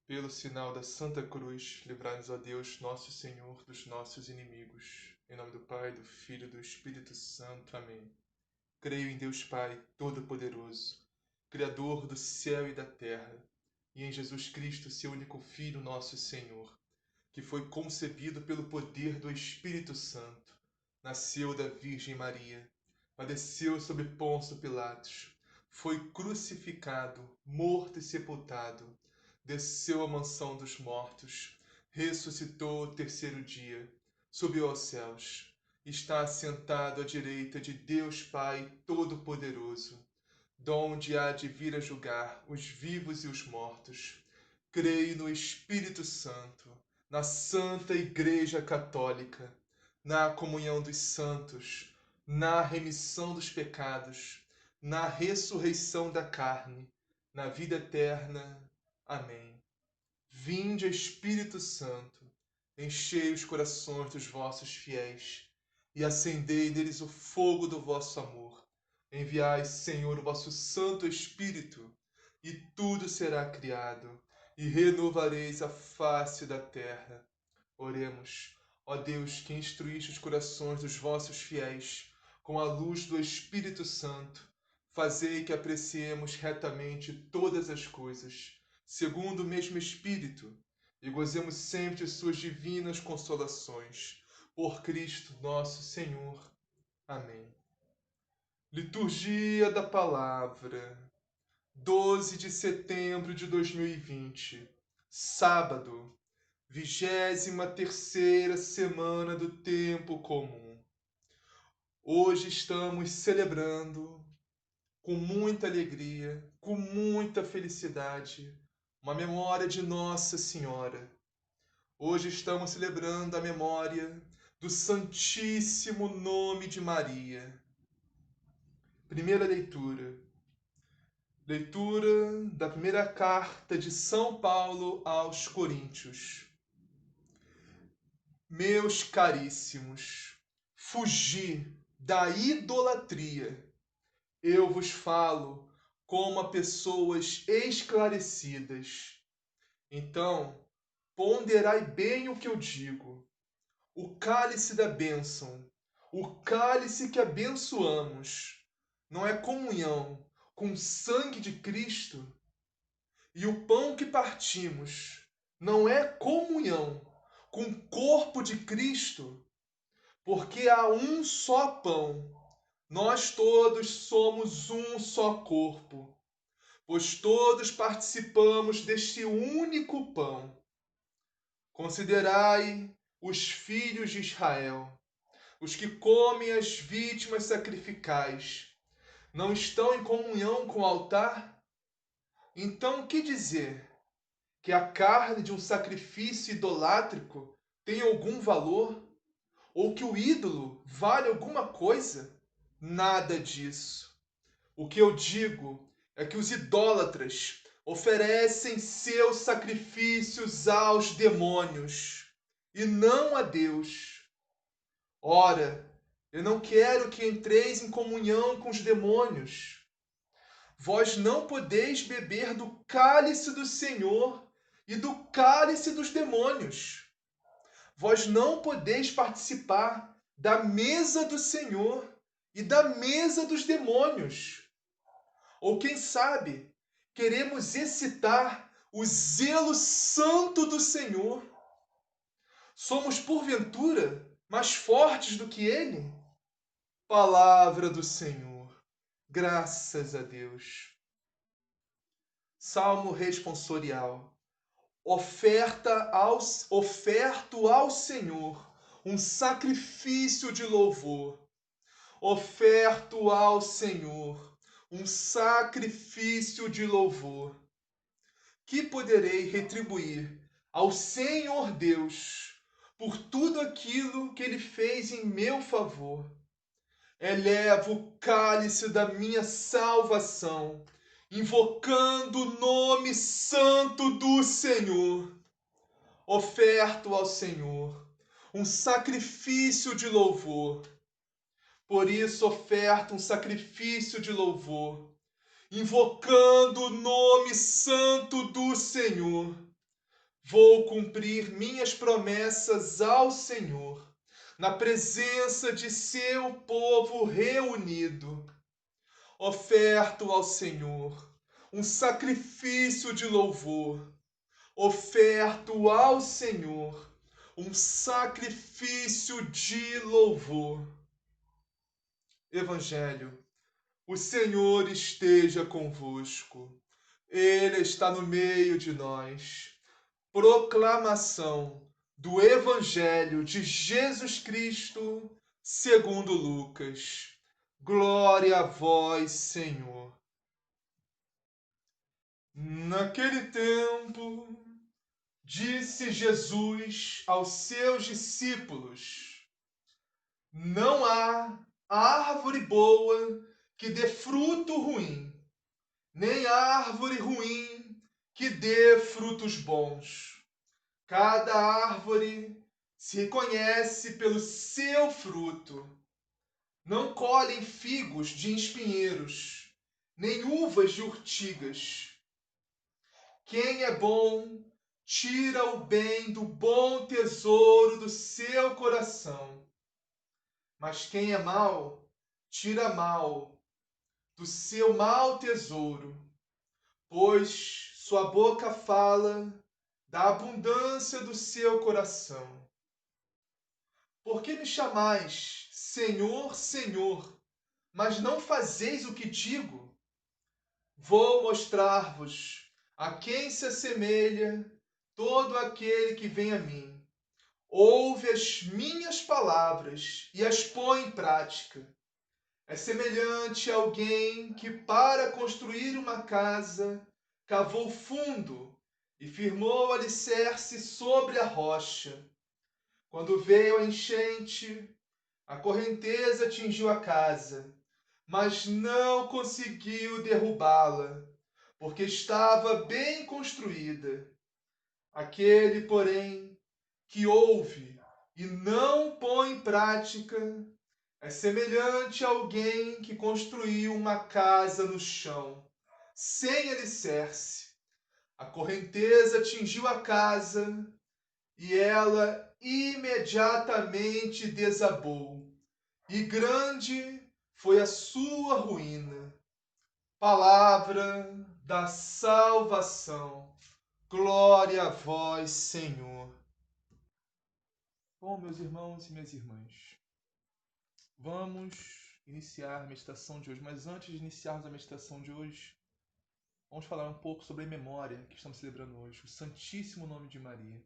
Pelo sinal da Santa Cruz, livrai-nos, ó Deus, nosso Senhor, dos nossos inimigos. Em nome do Pai, do Filho e do Espírito Santo. Amém. Creio em Deus Pai, Todo-Poderoso, Criador do céu e da terra, e em Jesus Cristo, seu único Filho, nosso Senhor, que foi concebido pelo poder do Espírito Santo, nasceu da Virgem Maria, padeceu sob Pôncio Pilatos, foi crucificado, morto e sepultado, desceu à mansão dos mortos, ressuscitou ao terceiro dia, subiu aos céus, está assentado à direita de Deus Pai Todo-Poderoso, donde há de vir a julgar os vivos e os mortos. Creio no Espírito Santo, na Santa Igreja Católica, na comunhão dos santos, na remissão dos pecados, na ressurreição da carne, na vida eterna. Amém. Vinde, Espírito Santo, enchei os corações dos vossos fiéis e acendei neles o fogo do vosso amor. Enviai, Senhor, o vosso Santo Espírito, e tudo será criado, e renovareis a face da terra. Oremos. Ó Deus, que instruíste os corações dos vossos fiéis com a luz do Espírito Santo, fazei que apreciemos retamente todas as coisas, segundo o mesmo Espírito, e gozemos sempre de suas divinas consolações. Por Cristo nosso Senhor. Amém. Liturgia da Palavra, 12 de setembro de 2020, sábado, 23ª semana do Tempo Comum. Hoje estamos celebrando com muita alegria, com muita felicidade, uma memória de Nossa Senhora. Hoje estamos celebrando a memória do Santíssimo Nome de Maria. Primeira leitura. Leitura da primeira carta de São Paulo aos Coríntios. Meus caríssimos, fugi da idolatria. Eu vos falo como a pessoas esclarecidas. Então, ponderai bem o que eu digo. O cálice da bênção, o cálice que abençoamos, não é comunhão com o sangue de Cristo? E o pão que partimos não é comunhão com o corpo de Cristo? Porque há um só pão, nós todos somos um só corpo, pois todos participamos deste único pão. Considerai os filhos de Israel, os que comem as vítimas sacrificais, não estão em comunhão com o altar? Então, que dizer? Que a carne de um sacrifício idolátrico tem algum valor? Ou que o ídolo vale alguma coisa? Nada disso. O que eu digo é que os idólatras oferecem seus sacrifícios aos demônios e não a Deus. Ora, eu não quero que entreis em comunhão com os demônios. Vós não podeis beber do cálice do Senhor e do cálice dos demônios. Vós não podeis participar da mesa do Senhor e da mesa dos demônios. Ou quem sabe, queremos excitar o zelo santo do Senhor. Somos, porventura, mais fortes do que Ele? Palavra do Senhor. Graças a Deus. Salmo responsorial. Oferto ao Senhor um sacrifício de louvor. Oferto ao Senhor um sacrifício de louvor. Que poderei retribuir ao Senhor Deus por tudo aquilo que Ele fez em meu favor? Elevo o cálice da minha salvação, invocando o nome santo do Senhor. Oferto ao Senhor um sacrifício de louvor. Por isso oferto um sacrifício de louvor, invocando o nome santo do Senhor. Vou cumprir minhas promessas ao Senhor, na presença de seu povo reunido. Oferto ao Senhor um sacrifício de louvor. Oferto ao Senhor um sacrifício de louvor. Evangelho. O Senhor esteja convosco. Ele está no meio de nós. Proclamação do Evangelho de Jesus Cristo segundo Lucas. Glória a vós, Senhor. Naquele tempo, disse Jesus aos seus discípulos: Não há árvore boa que dê fruto ruim, nem árvore ruim que dê frutos bons. Cada árvore se reconhece pelo seu fruto. Não colhem figos de espinheiros, nem uvas de urtigas. Quem é bom, tira o bem do bom tesouro do seu coração. Mas quem é mau, tira mal do seu mau tesouro, pois sua boca fala da abundância do seu coração. Por que me chamais Senhor, Senhor, mas não fazeis o que digo? Vou mostrar-vos a quem se assemelha todo aquele que vem a mim. Ouve as minhas palavras e as põe em prática. É semelhante a alguém que, para construir uma casa, cavou fundo e firmou o alicerce sobre a rocha. Quando veio a enchente, a correnteza atingiu a casa, mas não conseguiu derrubá-la, porque estava bem construída. Aquele, porém, que ouve e não põe em prática, é semelhante a alguém que construiu uma casa no chão, sem alicerce. A correnteza atingiu a casa e ela imediatamente desabou, e grande foi a sua ruína. Palavra da salvação. Glória a vós, Senhor. Bom, meus irmãos e minhas irmãs, vamos iniciar a meditação de hoje, mas antes de iniciarmos a meditação de hoje, vamos falar um pouco sobre a memória que estamos celebrando hoje, o Santíssimo Nome de Maria.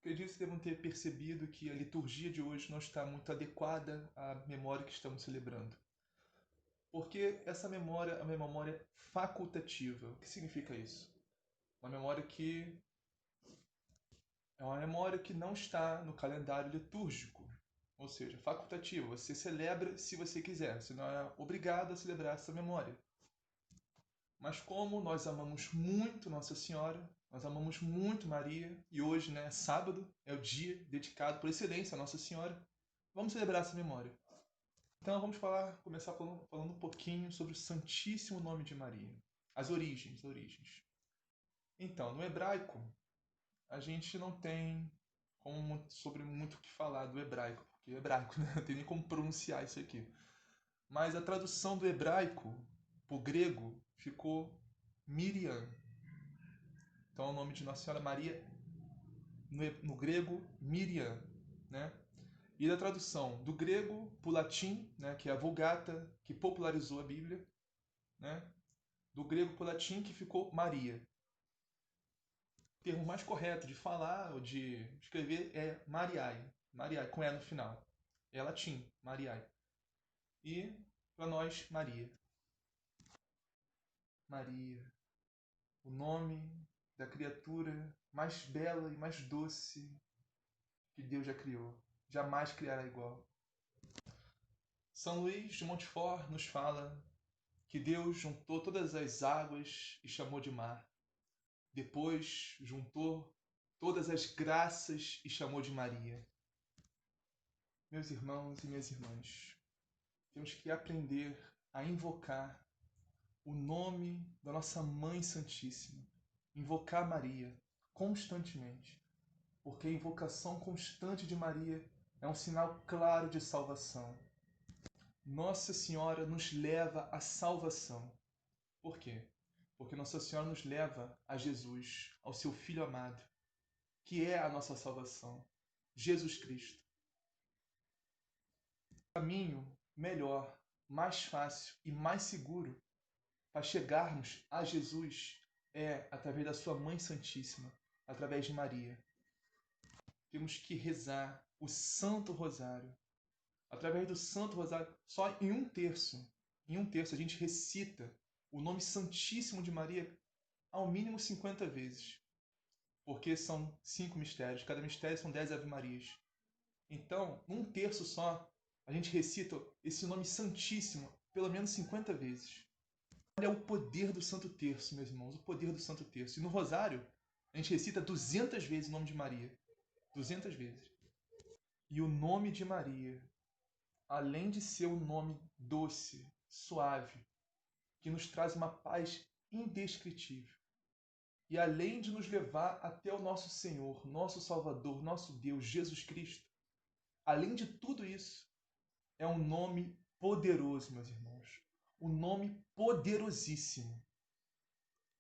Acredito que devem ter percebido que a liturgia de hoje não está muito adequada à memória que estamos celebrando. Porque essa memória é uma memória facultativa. O que significa isso? Uma memória que é uma memória que não está no calendário litúrgico, ou seja, facultativa. Você celebra se você quiser, você não é obrigado a celebrar essa memória. Mas como nós amamos muito Nossa Senhora, nós amamos muito Maria, e hoje, sábado, é o dia dedicado por excelência a Nossa Senhora, vamos celebrar essa memória. Então vamos começar falando um pouquinho sobre o Santíssimo Nome de Maria. As origens. Então, no hebraico, a gente não tem sobre muito o que falar do hebraico, porque é hebraico, né? Não tem nem como pronunciar isso aqui. Mas a tradução do hebraico para o grego ficou Miriam. Então, o nome de Nossa Senhora Maria, no grego, Miriam, né? E da tradução do grego para o latim, né, que é a Vulgata, que popularizou a Bíblia, né? Do grego para o latim, que ficou Maria. O termo mais correto de falar ou de escrever é Mariae. Mariae, com E no final. É latim, Mariae. E, para nós, Maria. Maria, o nome da criatura mais bela e mais doce que Deus já criou. Jamais criará igual. São Luís de Montfort nos fala que Deus juntou todas as águas e chamou de mar. Depois juntou todas as graças e chamou de Maria. Meus irmãos e minhas irmãs, temos que aprender a invocar o nome da nossa Mãe Santíssima. Invocar Maria constantemente, porque a invocação constante de Maria é um sinal claro de salvação. Nossa Senhora nos leva à salvação. Por quê? Porque Nossa Senhora nos leva a Jesus, ao seu Filho amado, que é a nossa salvação, Jesus Cristo. O caminho melhor, mais fácil e mais seguro para chegarmos a Jesus é através da sua Mãe Santíssima, através de Maria. Temos que rezar o Santo Rosário. Através do Santo Rosário, só em um terço a gente recita o nome Santíssimo de Maria ao mínimo 50 vezes. Porque são 5 mistérios, cada mistério são 10 Ave-Marias. Então, num terço só, a gente recita esse nome Santíssimo pelo menos 50 vezes. Olha o poder do Santo Terço, meus irmãos, o poder do Santo Terço. E no Rosário, a gente recita 200 vezes o nome de Maria. 200 vezes. E o nome de Maria, além de ser um nome doce, suave, que nos traz uma paz indescritível, e além de nos levar até o nosso Senhor, nosso Salvador, nosso Deus, Jesus Cristo, além de tudo isso, é um nome poderoso, meus irmãos. Um nome poderosíssimo.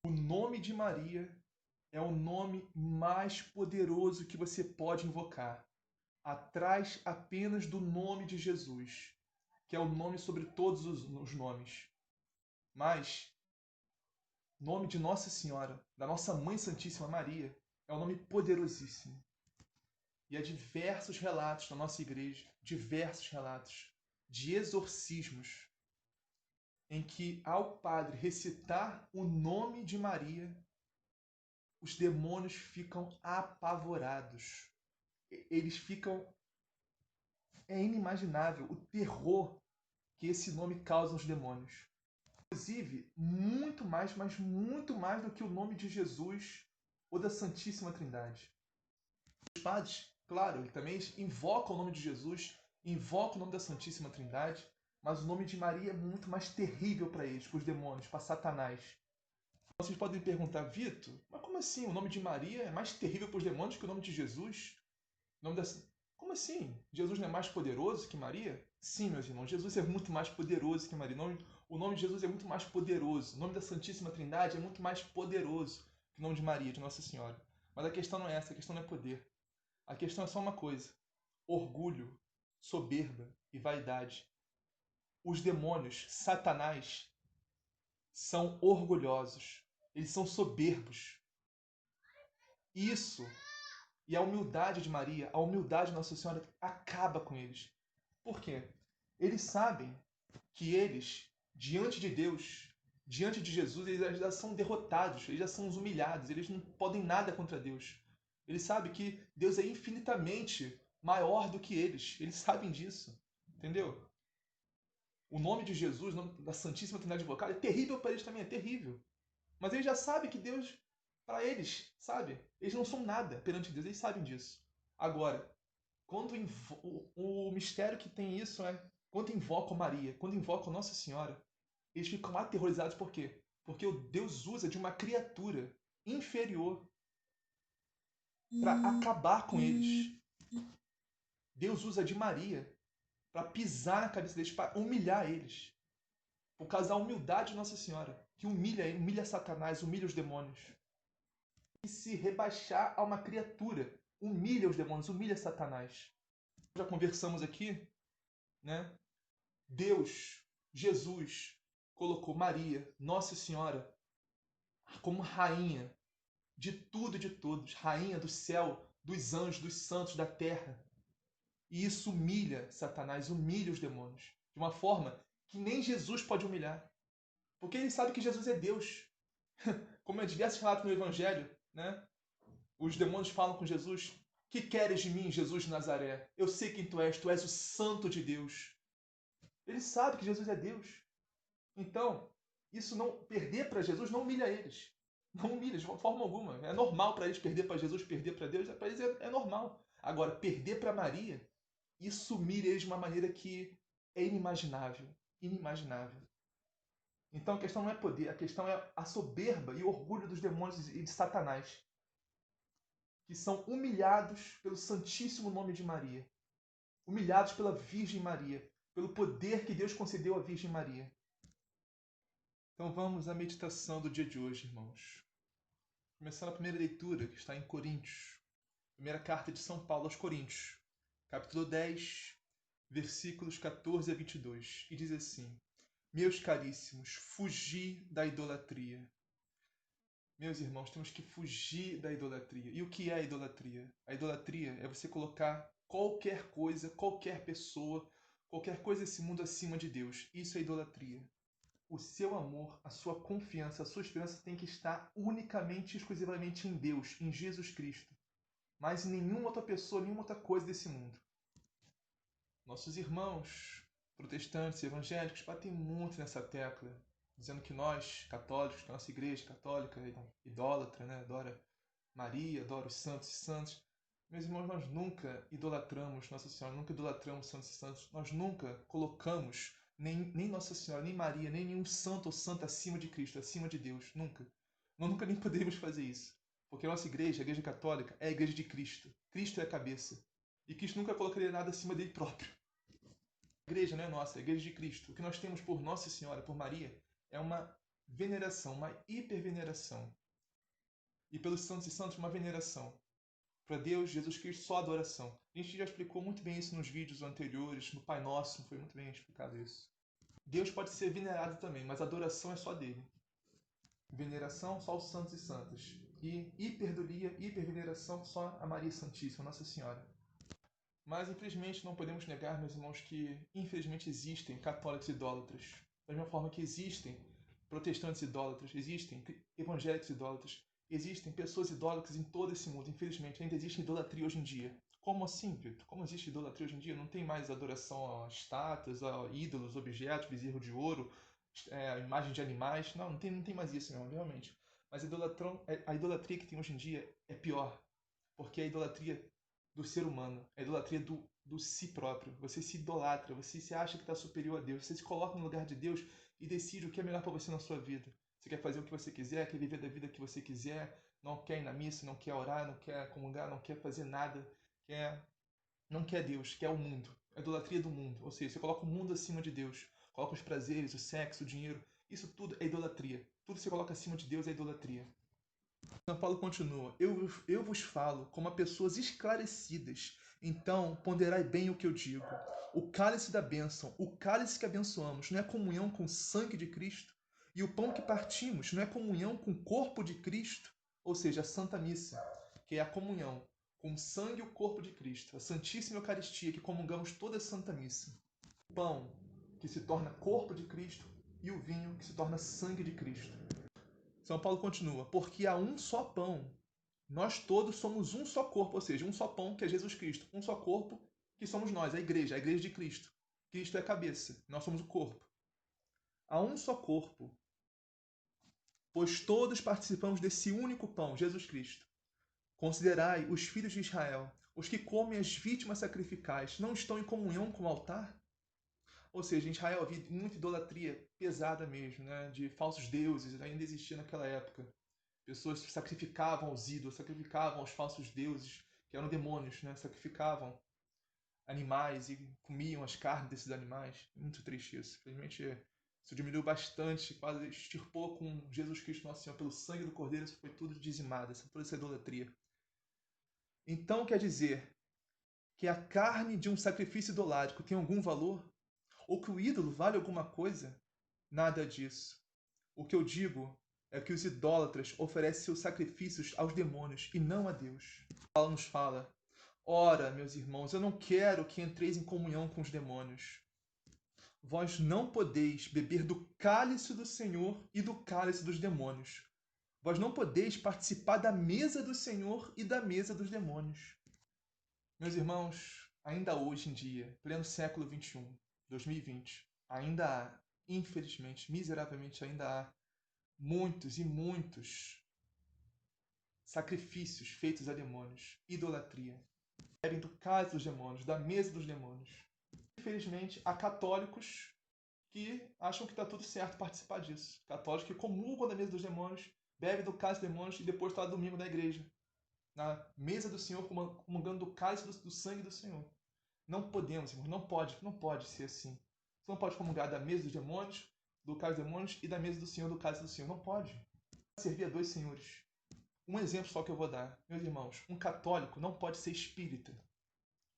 O nome de Maria é o nome mais poderoso que você pode invocar, atrás apenas do nome de Jesus, que é o nome sobre todos os nomes. Mas o nome de Nossa Senhora, da nossa Mãe Santíssima Maria, é um nome poderosíssimo. E há diversos relatos na nossa igreja, diversos relatos de exorcismos, em que ao padre recitar o nome de Maria, os demônios ficam apavorados. Eles ficam... É inimaginável o terror que esse nome causa aos demônios. Inclusive, muito mais, mas muito mais do que o nome de Jesus ou da Santíssima Trindade. Os padres, claro, eles também invocam o nome de Jesus, invocam o nome da Santíssima Trindade, mas o nome de Maria é muito mais terrível para eles, para os demônios, para Satanás. Vocês podem perguntar, Vitor, mas como assim? O nome de Maria é mais terrível para os demônios que o nome de Jesus? O nome da... Como assim? Jesus não é mais poderoso que Maria? Sim, meus irmãos, Jesus é muito mais poderoso que Maria. O nome de Jesus é muito mais poderoso. O nome da Santíssima Trindade é muito mais poderoso que o nome de Maria, de Nossa Senhora. Mas a questão não é essa, a questão não é poder. A questão é só uma coisa: orgulho, soberba e vaidade. Os demônios, Satanás, são orgulhosos. Eles são soberbos. Isso e a humildade de Maria, a humildade de Nossa Senhora acaba com eles. Por quê? Eles sabem que eles, diante de Deus, diante de Jesus, eles já são derrotados, eles já são humilhados, eles não podem nada contra Deus. Eles sabem que Deus é infinitamente maior do que eles sabem disso, entendeu? O nome de Jesus, o nome da Santíssima Trindade invocada, é terrível para eles também, é terrível. Mas eles já sabem que Deus, para eles, sabe? Eles não são nada perante Deus, eles sabem disso. Agora, quando o mistério que tem isso é quando invocam Maria, quando invocam Nossa Senhora, eles ficam aterrorizados. Por quê? Porque o Deus usa de uma criatura inferior para acabar com eles. Deus usa de Maria para pisar na cabeça deles, para humilhar eles. Por causa da humildade de Nossa Senhora, que humilha Satanás, humilha os demônios. E se rebaixar a uma criatura, humilha os demônios, humilha Satanás. Já conversamos aqui, né? Deus, Jesus, colocou Maria, Nossa Senhora, como rainha de tudo e de todos, rainha do céu, dos anjos, dos santos, da terra. E isso humilha Satanás, humilha os demônios, de uma forma que nem Jesus pode humilhar. Porque ele sabe que Jesus é Deus. Como é diversos relatos no Evangelho, né? Os demônios falam com Jesus: que queres de mim, Jesus de Nazaré? Eu sei quem tu és o Santo de Deus. Ele sabe que Jesus é Deus. Então, isso não perder para Jesus não humilha eles. Não humilha de forma alguma. É normal para eles perder para Jesus, perder para Deus, para eles é normal. Agora, perder para Maria, isso humilha eles de uma maneira que é inimaginável. Inimaginável. Então a questão não é poder, a questão é a soberba e o orgulho dos demônios e de Satanás. que são humilhados pelo santíssimo nome de Maria, humilhados pela Virgem Maria, pelo poder que Deus concedeu à Virgem Maria. Então vamos à meditação do dia de hoje, irmãos. Começando a primeira leitura, que está em Coríntios, primeira carta de São Paulo aos Coríntios, capítulo 10, versículos 14 a 22, e diz assim: Meus caríssimos, fugi da idolatria. Meus irmãos, temos que fugir da idolatria. E o que é a idolatria? A idolatria é você colocar qualquer coisa, qualquer pessoa, qualquer coisa desse mundo acima de Deus. Isso é idolatria. O seu amor, a sua confiança, a sua esperança tem que estar unicamente e exclusivamente em Deus, em Jesus Cristo. Mas em nenhuma outra pessoa, nenhuma outra coisa desse mundo. Nossos irmãos protestantes, evangélicos, batem muito nessa tecla, dizendo que nós, católicos, que a nossa igreja católica é idólatra, né? Adora Maria, adora os santos e santos. Meus irmãos, nós nunca idolatramos Nossa Senhora, nunca idolatramos santos e santos. Nós nunca colocamos nem Nossa Senhora, nem Maria, nem nenhum santo ou santa acima de Cristo, acima de Deus. Nunca. Nós nunca nem poderíamos fazer isso. Porque a nossa igreja, a igreja católica, é a igreja de Cristo. Cristo é a cabeça. E Cristo nunca colocaria nada acima dele próprio. A igreja não é nossa, é a igreja de Cristo. O que nós temos por Nossa Senhora, por Maria, é uma veneração, uma hiperveneração. E pelos santos e santos, uma veneração. Para Deus, Jesus Cristo, só adoração. A gente já explicou muito bem isso nos vídeos anteriores, no Pai Nosso, foi muito bem explicado isso. Deus pode ser venerado também, mas a adoração é só dele. Veneração, só os santos e santas. E hiperdolia, hiperveneração, só a Maria Santíssima, Nossa Senhora. Mas, infelizmente, não podemos negar, meus irmãos, que, infelizmente, existem católicos idólatras. Da mesma forma que existem protestantes idólatras, existem evangélicos idólatras, existem pessoas idólatras em todo esse mundo. Infelizmente, ainda existe idolatria hoje em dia. Como assim, Vitor? Como existe idolatria hoje em dia? Não tem mais adoração a estátuas, a ídolos, objetos, bezerro de ouro, imagem de animais. Não tem mais isso, meu irmão, realmente. Mas a idolatria que tem hoje em dia é pior. Porque é a idolatria do ser humano, a idolatria do si próprio. Você se idolatra, você se acha que está superior a Deus, você se coloca no lugar de Deus e decide o que é melhor para você na sua vida. Você quer fazer o que você quiser, quer viver da vida que você quiser, não quer ir na missa, não quer orar, não quer comungar, não quer fazer nada, não quer Deus, quer o mundo. A idolatria do mundo. Ou seja, você coloca o mundo acima de Deus, coloca os prazeres, o sexo, o dinheiro. Isso tudo é idolatria. Tudo que você coloca acima de Deus é idolatria. São Paulo continua: eu vos falo como a pessoas esclarecidas, então ponderai bem o que eu digo. O cálice da bênção, o cálice que abençoamos, não é comunhão com o sangue de Cristo? E o pão que partimos não é comunhão com o corpo de Cristo? Ou seja, a Santa Missa, que é a comunhão com o sangue e o corpo de Cristo, a Santíssima Eucaristia, que comungamos toda a Santa Missa. O pão que se torna corpo de Cristo e o vinho que se torna sangue de Cristo. São Paulo continua: porque há um só pão. Nós todos somos um só corpo, ou seja, um só pão, que é Jesus Cristo. Um só corpo, que somos nós, a igreja de Cristo. Cristo é a cabeça, nós somos o corpo. Há um só corpo, pois todos participamos desse único pão, Jesus Cristo. Considerai os filhos de Israel, os que comem as vítimas sacrificais, não estão em comunhão com o altar? Ou seja, em Israel havia muita idolatria pesada mesmo, né? De falsos deuses, ainda existia naquela época. Pessoas sacrificavam aos ídolos, sacrificavam aos falsos deuses, que eram demônios, né? Sacrificavam animais e comiam as carnes desses animais. Muito triste isso. Infelizmente, isso diminuiu bastante, quase extirpou com Jesus Cristo Nosso Senhor. Pelo sangue do Cordeiro, isso foi tudo dizimado, toda essa idolatria. Então, quer dizer que a carne de um sacrifício idolátrico tem algum valor? Ou que o ídolo vale alguma coisa? Nada disso. O que eu digo é que os idólatras oferecem seus sacrifícios aos demônios e não a Deus. Paulo nos fala: ora, meus irmãos, eu não quero que entreis em comunhão com os demônios. Vós não podeis beber do cálice do Senhor e do cálice dos demônios. Vós não podeis participar da mesa do Senhor e da mesa dos demônios. Meus irmãos, ainda hoje em dia, pleno século XXI, 2020, ainda há, infelizmente, miseravelmente, ainda há muitos e muitos sacrifícios feitos a demônios, idolatria. Bebem do cálice dos demônios, da mesa dos demônios. Infelizmente, há católicos que acham que está tudo certo participar disso. Católicos que comungam da mesa dos demônios, bebem do cálice dos demônios e depois estão lá domingo na igreja. na mesa do Senhor, comungando do cálice do sangue do Senhor. Não podemos, irmãos, não pode ser assim. Você não pode comungar da mesa dos demônios, do cálice dos demônios, e da mesa do Senhor, do cálice do Senhor. Não pode. Servir a dois senhores. Um exemplo só que eu vou dar. Meus irmãos, um católico não pode ser espírita.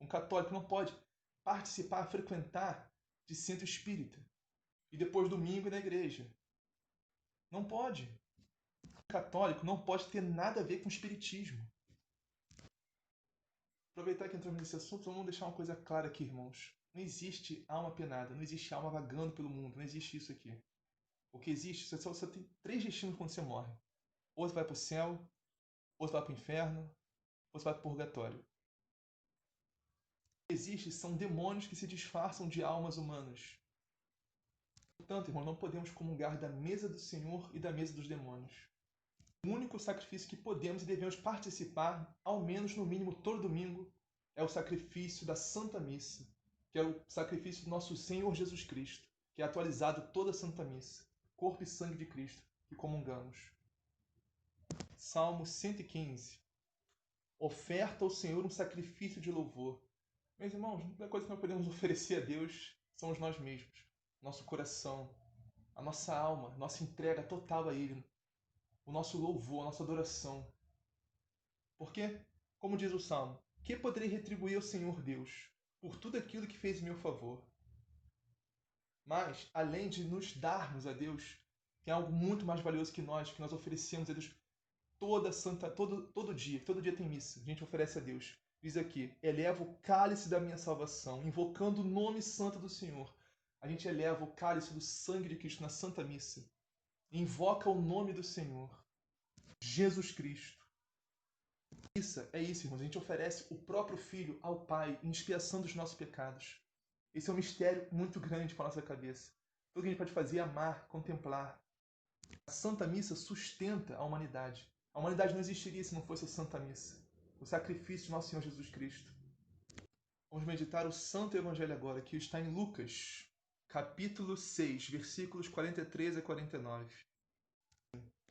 Um católico não pode participar, frequentar de centro espírita. E depois domingo ir na igreja. Não pode. Um católico não pode ter nada a ver com espiritismo. Aproveitar que entramos nesse assunto, vamos deixar uma coisa clara aqui, irmãos. Não existe alma penada, não existe alma vagando pelo mundo, não existe isso aqui. O que existe, você tem 3 destinos quando você morre. Ou você vai para o céu, ou você vai para o inferno, ou você vai para o purgatório. O que existe são demônios que se disfarçam de almas humanas. Portanto, irmãos, não podemos comungar da mesa do Senhor e da mesa dos demônios. O único sacrifício que podemos e devemos participar, ao menos no mínimo todo domingo, é o sacrifício da Santa Missa, que é o sacrifício do nosso Senhor Jesus Cristo, que é atualizado toda a Santa Missa, corpo e sangue de Cristo, que comungamos. Salmo 115. Oferta ao Senhor um sacrifício de louvor. Meus irmãos, a única coisa que nós podemos oferecer a Deus somos nós mesmos, nosso coração, a nossa alma, nossa entrega total a Ele, o nosso louvor, a nossa adoração. Porque, como diz o Salmo, que poderei retribuir ao Senhor Deus por tudo aquilo que fez em meu favor? Mas, além de nos darmos a Deus, tem algo muito mais valioso que nós oferecemos a Deus todo dia tem missa, a gente oferece a Deus. Diz aqui, eleva o cálice da minha salvação, invocando o nome santo do Senhor. A gente eleva o cálice do sangue de Cristo na Santa Missa. Invoca o nome do Senhor, Jesus Cristo. Isso é isso, irmãos. A gente oferece o próprio Filho ao Pai em expiação dos nossos pecados. Esse é um mistério muito grande para a nossa cabeça. Tudo que a gente pode fazer é amar, contemplar. A Santa Missa sustenta a humanidade. A humanidade não existiria se não fosse a Santa Missa. O sacrifício de nosso Senhor Jesus Cristo. Vamos meditar o Santo Evangelho agora, que está em Lucas, capítulo 6, versículos 43 a 49.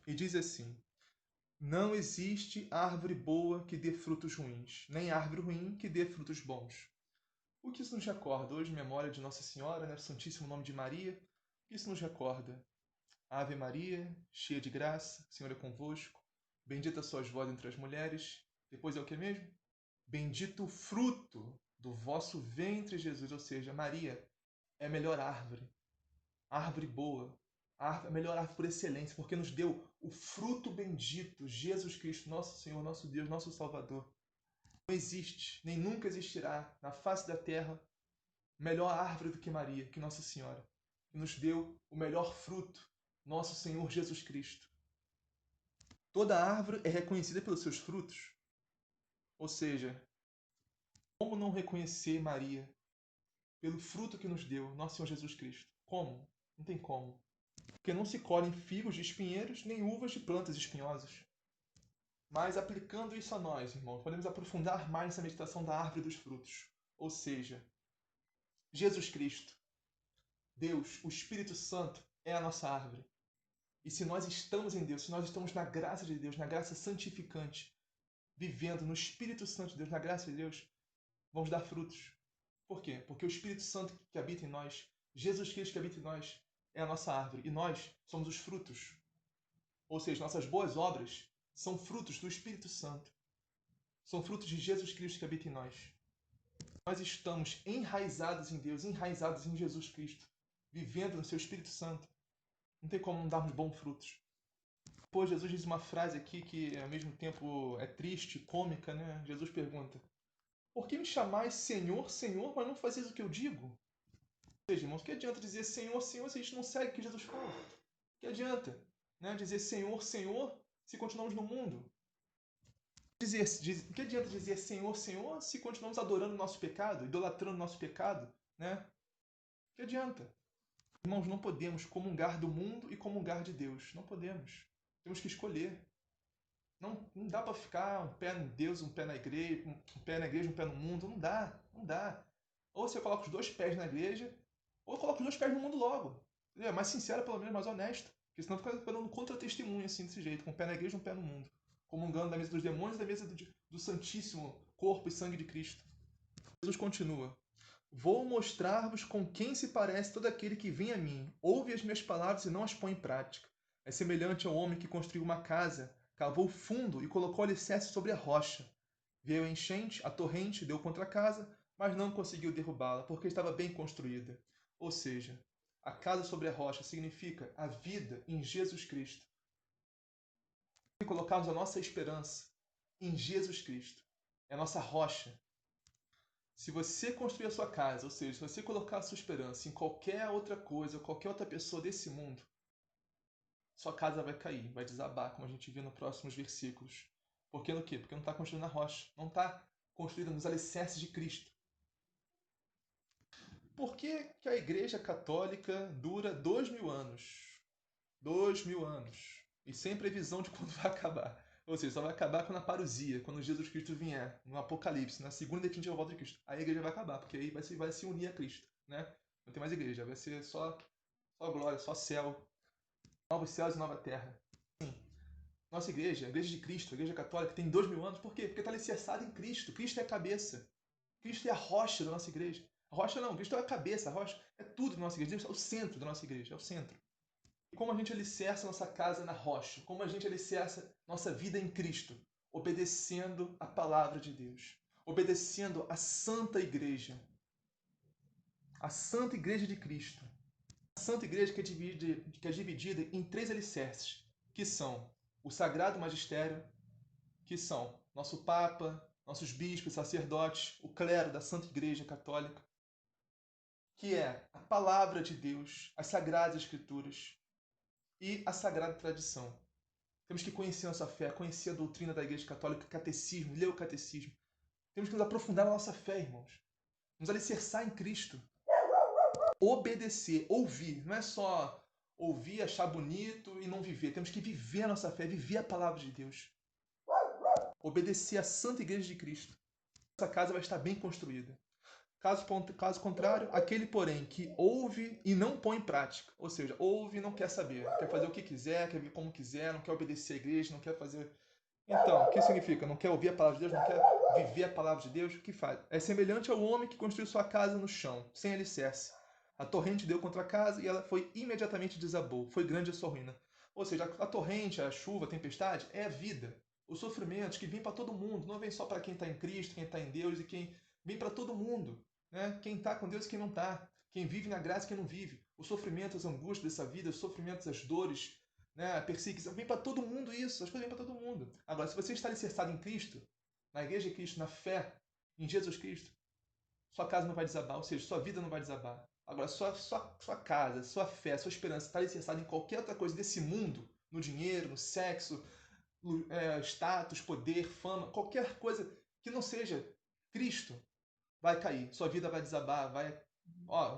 E diz assim: Não existe árvore boa que dê frutos ruins, nem árvore ruim que dê frutos bons. O que isso nos recorda? Hoje, memória de Nossa Senhora, né? Santíssimo nome de Maria. O que isso nos recorda? Ave Maria, cheia de graça, o Senhor é convosco. Bendita sois vós entre as mulheres. Depois é o que mesmo? Bendito o fruto do vosso ventre, Jesus. Ou seja, Maria é a melhor árvore. Árvore boa. A melhor árvore por excelência, porque nos deu o fruto bendito, Jesus Cristo, nosso Senhor, nosso Deus, nosso Salvador. Não existe, nem nunca existirá na face da terra melhor árvore do que Maria, que Nossa Senhora, que nos deu o melhor fruto, nosso Senhor Jesus Cristo. Toda árvore é reconhecida pelos seus frutos. Ou seja, como não reconhecer Maria pelo fruto que nos deu, nosso Senhor Jesus Cristo? Como? Não tem como. Porque não se colhem figos de espinheiros, nem uvas de plantas espinhosas. Mas aplicando isso a nós, irmãos, podemos aprofundar mais nessa meditação da árvore dos frutos. Ou seja, Jesus Cristo, Deus, o Espírito Santo, é a nossa árvore. E se nós estamos em Deus, se nós estamos na graça de Deus, na graça santificante, vivendo no Espírito Santo de Deus, na graça de Deus, vamos dar frutos. Por quê? Porque o Espírito Santo que habita em nós, Jesus Cristo que habita em nós, é a nossa árvore. E nós somos os frutos. Ou seja, nossas boas obras são frutos do Espírito Santo. São frutos de Jesus Cristo que habita em nós. Nós estamos enraizados em Deus, enraizados em Jesus Cristo, vivendo no seu Espírito Santo. Não tem como não darmos bons frutos. Pô, Jesus diz uma frase aqui que ao mesmo tempo é triste, cômica, né? Jesus pergunta: Por que me chamais Senhor, Senhor, mas não fazeis o que eu digo? Ou seja, irmãos, que adianta dizer Senhor, Senhor se a gente não segue o que Jesus fala? Que adianta, né, dizer Senhor, Senhor se continuamos no mundo? Que adianta dizer Senhor, Senhor se continuamos adorando o nosso pecado, idolatrando o nosso pecado, né? Que adianta? Irmãos, não podemos comungar do mundo e comungar de Deus. Não podemos. Temos que escolher. Não dá para ficar um pé em Deus, um pé na igreja, um pé no mundo. Não dá. Não dá. Ou você coloca os 2 pés na igreja, ou coloca os 2 pés no mundo logo. É mais sincero, pelo menos, mais honesto. Porque senão fica dando contra-testemunho assim, desse jeito, com um pé na igreja e um pé no mundo. comungando da mesa dos demônios e da mesa do Santíssimo Corpo e Sangue de Cristo. Jesus continua: vou mostrar-vos com quem se parece todo aquele que vem a mim, ouve as minhas palavras e não as põe em prática. É semelhante ao homem que construiu uma casa, cavou fundo e colocou alicerce sobre a rocha. Veio a enchente, a torrente deu contra a casa, mas não conseguiu derrubá-la, porque estava bem construída. Ou seja, a casa sobre a rocha significa a vida em Jesus Cristo. E colocarmos a nossa esperança em Jesus Cristo. É a nossa rocha. Se você construir a sua casa, ou seja, se você colocar a sua esperança em qualquer outra coisa, qualquer outra pessoa desse mundo, sua casa vai cair, vai desabar, como a gente vê nos próximos versículos. Por que no quê? Porque não está construída na rocha, não está construída nos alicerces de Cristo. Por que, que a Igreja Católica dura 2000 anos? 2000 anos. E sem previsão de quando vai acabar. Ou seja, só vai acabar quando a parousia, quando Jesus Cristo vier, no Apocalipse, na segunda e definitiva volta de Cristo. Aí a igreja vai acabar, porque aí vai se unir a Cristo, né? Não tem mais igreja, vai ser só glória, só céu. Novos céus e nova terra. Sim. Nossa igreja, a igreja de Cristo, a igreja católica, tem 2000 anos. Por quê? Porque está alicerçada em Cristo. Cristo é a cabeça. Cristo é a rocha da nossa igreja. A rocha não, Cristo é a cabeça, a rocha é tudo da nossa igreja. Deus é o centro da nossa igreja, é o centro. Como a gente alicerça nossa casa na rocha? Como a gente alicerça nossa vida em Cristo? Obedecendo a palavra de Deus. Obedecendo a Santa Igreja. A Santa Igreja de Cristo. A Santa Igreja que é dividida em 3 alicerces, que são o Sagrado Magistério, que são nosso Papa, nossos bispos, sacerdotes, o clero da Santa Igreja Católica, que é a Palavra de Deus, as Sagradas Escrituras, e a sagrada tradição. Temos que conhecer a nossa fé, conhecer a doutrina da Igreja Católica, o catecismo, ler o catecismo. Temos que nos aprofundar na nossa fé, irmãos. Nos alicerçar em Cristo. Obedecer, ouvir. Não é só ouvir, achar bonito e não viver. Temos que viver a nossa fé, viver a palavra de Deus. Obedecer à Santa Igreja de Cristo. Nossa casa vai estar bem construída. Caso contrário, aquele, porém, que ouve e não põe em prática. Ou seja, ouve e não quer saber. Quer fazer o que quiser, quer vir como quiser, não quer obedecer à igreja, não quer fazer... Então, o que significa? Não quer ouvir a palavra de Deus, não quer viver a palavra de Deus? O que faz? É semelhante ao homem que construiu sua casa no chão, sem alicerce. A torrente deu contra a casa e ela foi imediatamente desabou. Foi grande a sua ruína. Ou seja, a torrente, a chuva, a tempestade é a vida. Os sofrimentos que vêm para todo mundo. Não vem só para quem está em Cristo, quem está em Deus e quem... Vem para todo mundo. Né? Quem está com Deus e quem não está. Quem vive na graça e quem não vive. Os sofrimentos, as angústias dessa vida, os sofrimentos, as dores, né? A perseguição. Vem para todo mundo isso. As coisas vêm para todo mundo. Agora, se você está alicerçado em Cristo, na Igreja de Cristo, na fé, em Jesus Cristo, sua casa não vai desabar. Ou seja, sua vida não vai desabar. Agora, sua casa, sua fé, sua esperança está alicerçada em qualquer outra coisa desse mundo, no dinheiro, no sexo, status, poder, fama, qualquer coisa que não seja Cristo, vai cair, sua vida vai desabar,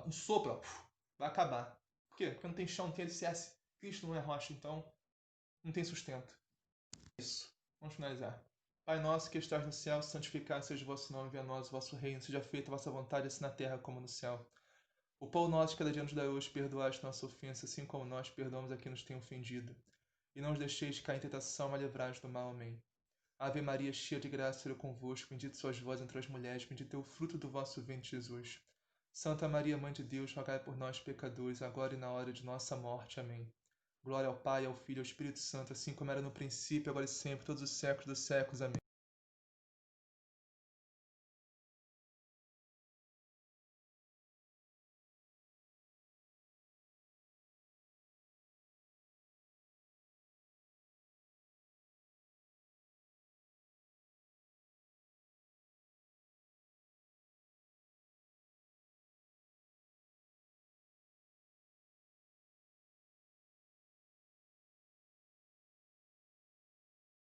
um sopro, vai acabar. Por quê? Porque não tem chão, não tem alicerce. Cristo não é rocha, então não tem sustento. Isso. Vamos finalizar. Pai nosso que estás no céu, santificado seja o vosso nome, venha a nós o vosso reino, seja feita a vossa vontade, assim na terra como no céu. O pão nosso de cada dia nos dai hoje, perdoai as nossas ofensas, assim como nós perdoamos a quem nos tem ofendido. E não os deixeis cair em tentação, mas livrai-nos do mal. Amém. Ave Maria, cheia de graça, o Senhor é convosco, bendita sois vós entre as mulheres, bendito é o fruto do vosso ventre, Jesus. Santa Maria, Mãe de Deus, rogai por nós, pecadores, agora e na hora de nossa morte. Amém. Glória ao Pai, ao Filho e ao Espírito Santo, assim como era no princípio, agora e sempre, todos os séculos dos séculos. Amém.